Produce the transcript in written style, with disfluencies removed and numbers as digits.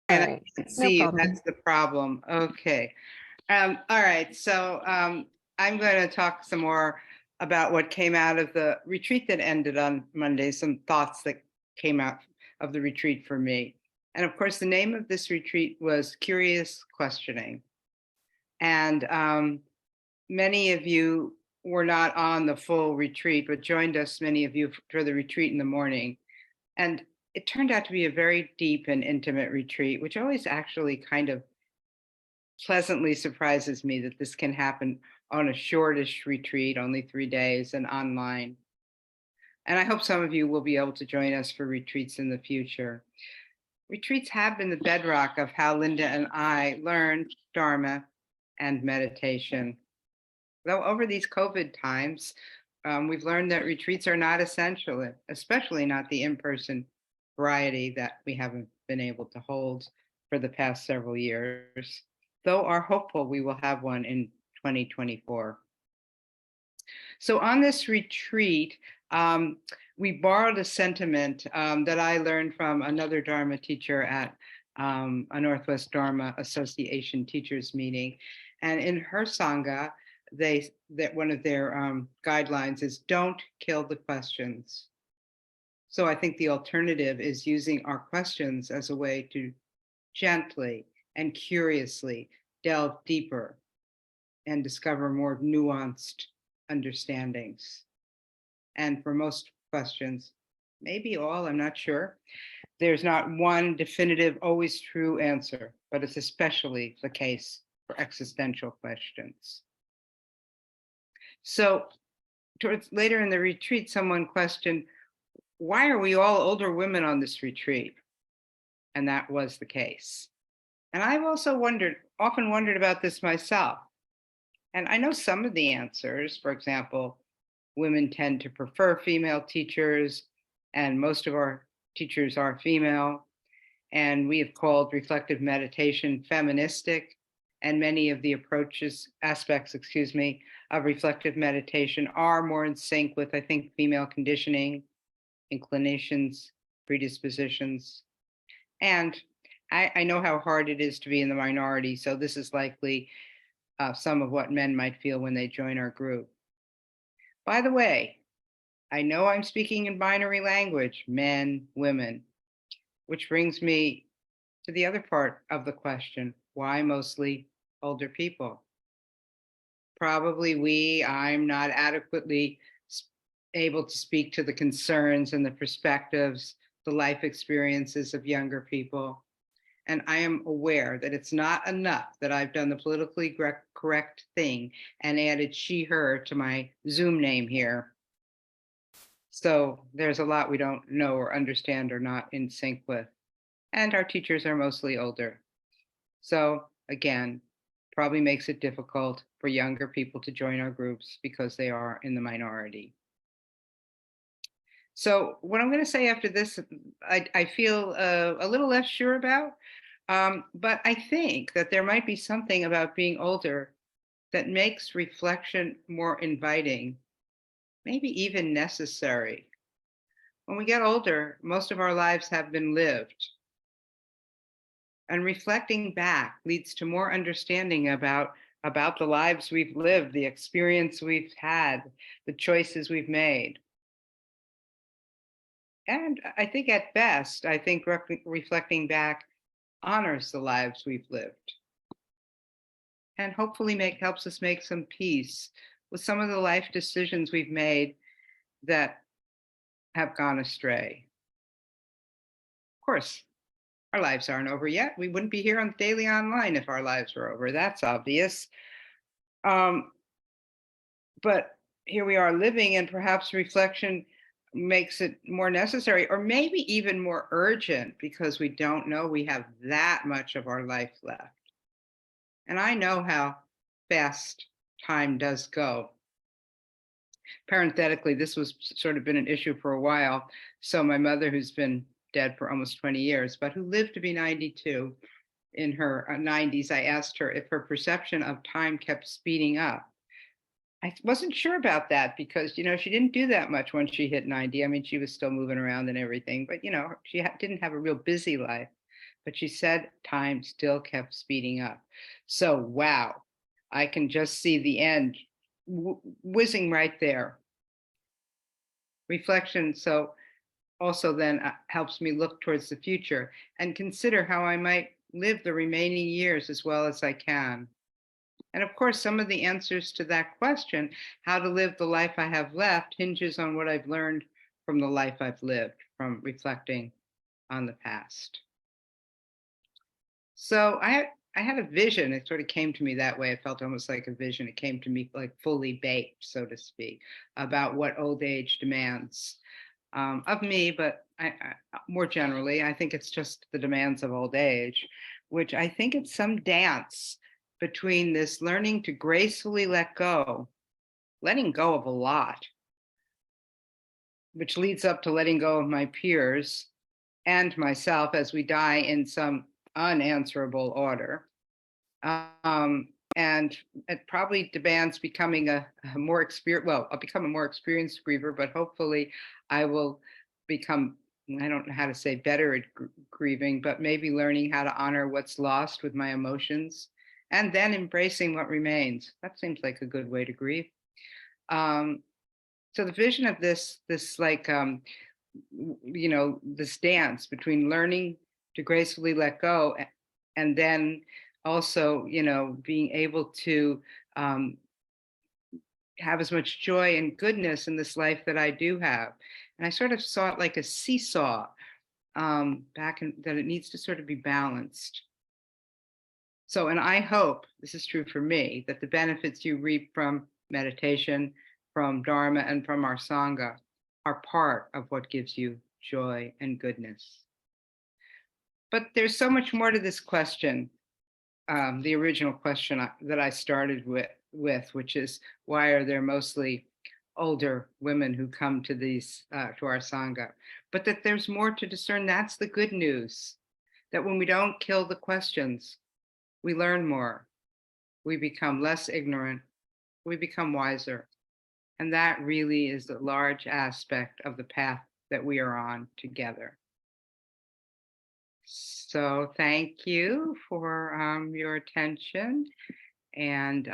And I Right. can't No see you. problem. That's the problem. Okay. All right. So I'm going to talk some more about what came out of the retreat that ended on Monday, some thoughts that came out of the retreat for me. And of course, the name of this retreat was Curious Questioning. And many of you were not on the full retreat, but joined us, many of you, for the retreat in the morning. And it turned out to be a very deep and intimate retreat, which always actually kind of pleasantly surprises me that this can happen on a shortish retreat, only 3 days, and online. And I hope some of you will be able to join us for retreats in the future. Retreats have been the bedrock of how Linda and I learned Dharma and meditation. Though over these COVID times, we've learned that retreats are not essential, especially not the in-person variety that we haven't been able to hold for the past several years, though are hopeful we will have one in 2024. So on this retreat, we borrowed a sentiment that I learned from another Dharma teacher at a Northwest Dharma Association teachers meeting. And in her Sangha, that one of their guidelines is don't kill the questions. So I think the alternative is using our questions as a way to gently and curiously delve deeper and discover more nuanced understandings. And for most questions, maybe all, I'm not sure, there's not one definitive, always true answer, but it's especially the case for existential questions. So towards later in the retreat, someone questioned, why are we all older women on this retreat? And that was the case. And I've also often wondered about this myself. And I know some of the answers. For example, women tend to prefer female teachers, and most of our teachers are female. And we have called reflective meditation feministic. And many of the aspects, of reflective meditation are more in sync with, I think, female conditioning, inclinations, predispositions. And I know how hard it is to be in the minority, so this is likely some of what men might feel when they join our group. By the way, I know I'm speaking in binary language, men, women, which brings me to the other part of the question, why mostly older people? Probably I'm not adequately able to speak to the concerns and the perspectives, the life experiences of younger people. And I am aware that it's not enough that I've done the politically correct thing and added she, her to my Zoom name here. So there's a lot we don't know or understand or not in sync with. And our teachers are mostly older. So again, probably makes it difficult for younger people to join our groups because they are in the minority. So what I'm going to say after this, I feel a little less sure about, but I think that there might be something about being older that makes reflection more inviting, maybe even necessary. When we get older, most of our lives have been lived. And reflecting back leads to more understanding about the lives we've lived, the experience we've had, the choices we've made. And I think at best, I think reflecting back honors the lives we've lived and hopefully helps us make some peace with some of the life decisions we've made that have gone astray. Of course, our lives aren't over yet. We wouldn't be here on Daily Online if our lives were over. That's obvious. But here we are living, and perhaps reflection makes it more necessary or maybe even more urgent because we don't know we have that much of our life left. And I know how fast time does go. Parenthetically, this was sort of been an issue for a while. So my mother, who's been dead for almost 20 years, but who lived to be 92, in her 90s, I asked her if her perception of time kept speeding up. I wasn't sure about that because, she didn't do that much when she hit 90. I mean, she was still moving around and everything, but, she didn't have a real busy life. but she said time still kept speeding up. So, wow, I can just see the end whizzing right there. Reflection, so also then helps me look towards the future and consider how I might live the remaining years as well as I can. And of course, some of the answers to that question, how to live the life I have left, hinges on what I've learned from the life I've lived, from reflecting on the past. So I had a vision. It sort of came to me that way. It felt almost like a vision. It came to me like fully baked, so to speak, about what old age demands of me, but more generally, I think it's just the demands of old age, which I think it's some dance between this learning to gracefully let go, letting go of a lot, which leads up to letting go of my peers and myself as we die in some unanswerable order. And it probably demands becoming a more experienced, well, I'll become a more experienced griever, but hopefully I will become, I don't know how to say better at grieving, but maybe learning how to honor what's lost with my emotions and then embracing what remains. That seems like a good way to grieve. So the vision of this like, this dance between learning to gracefully let go and then also, being able to have as much joy and goodness in this life that I do have. And I sort of saw it like a seesaw back in that it needs to sort of be balanced. So, and I hope this is true for me, that the benefits you reap from meditation, from Dharma, and from our Sangha are part of what gives you joy and goodness. But there's so much more to this question. The original question that I started with, which is why are there mostly older women who come to these to our sangha? But that there's more to discern. That's the good news. That when we don't kill the questions, we learn more. We become less ignorant. We become wiser, and that really is a large aspect of the path that we are on together. So thank you for your attention. And